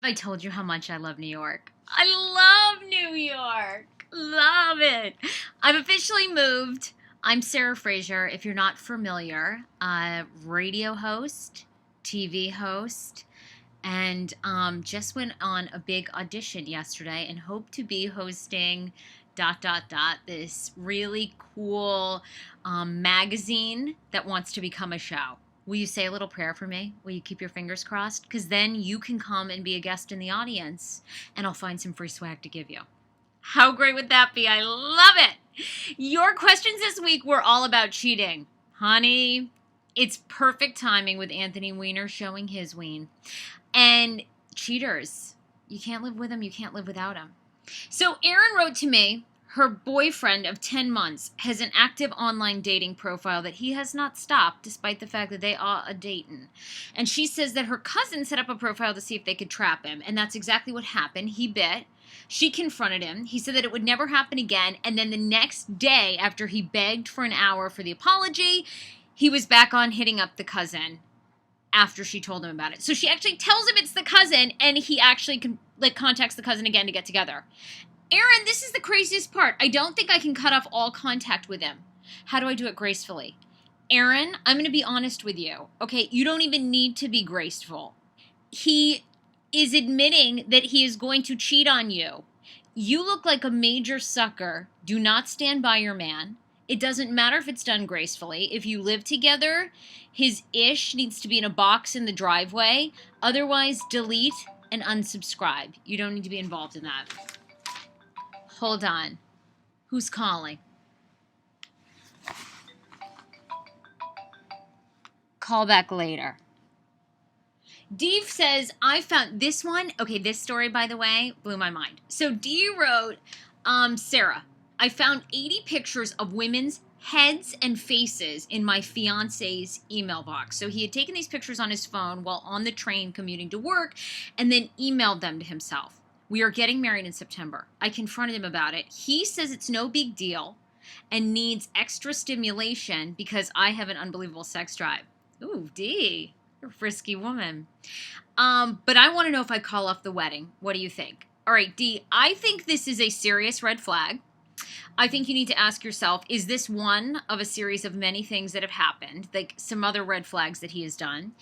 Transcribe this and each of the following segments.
I told you how much I love New York. I love New York. Love it. I've officially moved. I'm Sarah Fraser. If you're not familiar, radio host, TV host, and just went on a big audition yesterday and hope to be hosting this really cool magazine that wants to become a show. Will you say a little prayer for me? Will you keep your fingers crossed? Because then you can come and be a guest in the audience and I'll find some free swag to give you. How great would that be? I love it. Your questions this week were all about cheating. Honey, it's perfect timing with Anthony Weiner showing his ween. And cheaters, you can't live with them, you can't live without them. So Erin wrote to me, her boyfriend of 10 months has an active online dating profile that he has not stopped despite the fact that they are a dating. And she says that her cousin set up a profile to see if they could trap him. And that's exactly what happened. He bit. She confronted him. He said that it would never happen again. And then the next day, after he begged for an hour for the apology, he was back on hitting up the cousin after she told him about it. So she actually tells him it's the cousin, and he actually contacts the cousin again to get together. Erin, this is the craziest part. I don't think I can cut off all contact with him. How do I do it gracefully? Erin, I'm going to be honest with you. Okay, you don't even need to be graceful. He is admitting that he is going to cheat on you. You look like a major sucker. Do not stand by your man. It doesn't matter if it's done gracefully. If you live together, his ish needs to be in a box in the driveway. Otherwise, delete and unsubscribe. You don't need to be involved in that. Hold on. Who's calling? Call back later. Dee says, I found this one. Okay, this story, by the way, blew my mind. So Dee wrote, Sarah, I found 80 pictures of women's heads and faces in my fiance's email box. So he had taken these pictures on his phone while on the train commuting to work and then emailed them to himself. We are getting married in September. I confronted him about it. He says it's no big deal and needs extra stimulation because I have an unbelievable sex drive. Ooh, Dee, you're a frisky woman. But I want to know if I call off the wedding. What do you think? All right, Dee, I think this is a serious red flag. I think you need to ask yourself, is this one of a series of many things that have happened, like some other red flags that he has done?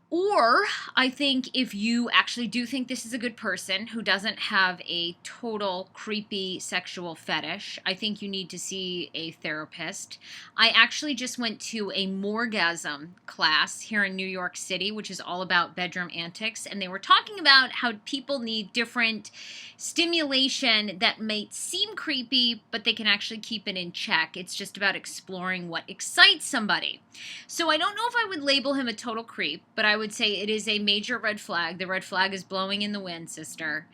Or I think if you actually do think this is a good person who doesn't have a total creepy sexual fetish, I think you need to see a therapist. I actually just went to a morgasm class here in New York City, which is all about bedroom antics. And they were talking about how people need different stimulation that might seem creepy, but they can actually keep it in check. It's just about exploring what excites somebody. So I don't know if I would label him a total creep, but I would say it is a major red flag. The red flag is blowing in the wind, sister.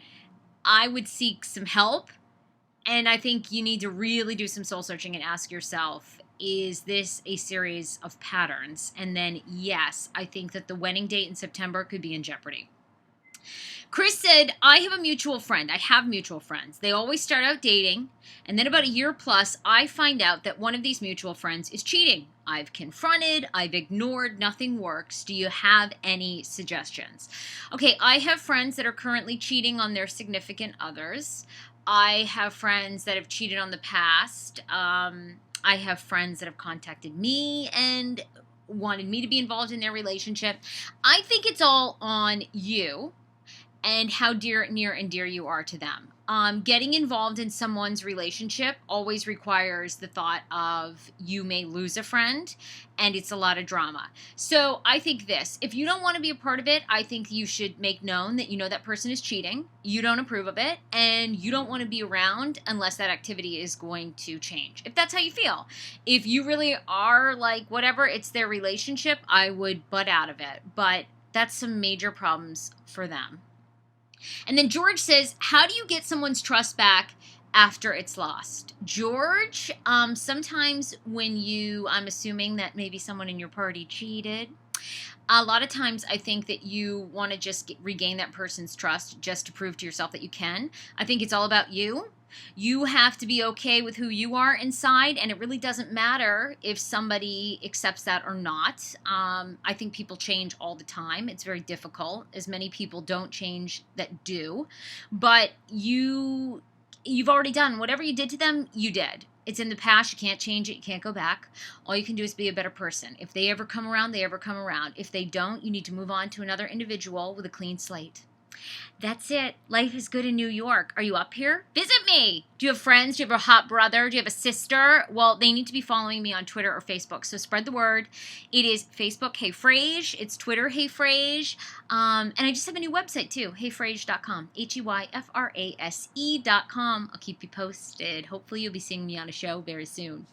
I would seek some help, and I think you need to really do some soul searching and ask yourself, is this a series of patterns? And then, yes, I think that the wedding date in September could be in jeopardy. Chris said, I have mutual friends. They always start out dating, and then about a year plus, I find out that one of these mutual friends is cheating. I've confronted, I've ignored, nothing works. Do you have any suggestions? Okay, I have friends that are currently cheating on their significant others. I have friends that have cheated on the past. I have friends that have contacted me and wanted me to be involved in their relationship. I think it's all on you and how near and dear you are to them. Getting involved in someone's relationship always requires the thought of you may lose a friend, and it's a lot of drama. So I think this, if you don't want to be a part of it, I think you should make known that you know that person is cheating, you don't approve of it, and you don't want to be around unless that activity is going to change. If that's how you feel. If you really are like, whatever, it's their relationship, I would butt out of it. But that's some major problems for them. And then George says, how do you get someone's trust back after it's lost? George, sometimes when I'm assuming that maybe someone in your party cheated, A lot of times I think that you want to just regain that person's trust just to prove to yourself that you can. I think it's all about you. You have to be okay with who you are inside, and it really doesn't matter if somebody accepts that or not. I think people change all the time. It's very difficult, as many people don't change that do. But you've already done whatever you did to them, you did. It's in the past. You can't change it. You can't go back. All you can do is be a better person. If they ever come around, they ever come around. If they don't, you need to move on to another individual with a clean slate. That's it. Life is good in New York. Are you up here? Visit me. Do you have friends? Do you have a hot brother? Do you have a sister? Well, they need to be following me on Twitter or Facebook. So spread the word. It is Facebook, Hey Frage. It's Twitter, Hey Frage. And I just have a new website too, heyfrage.com. HEYFRASE.com. I'll keep you posted. Hopefully you'll be seeing me on a show very soon.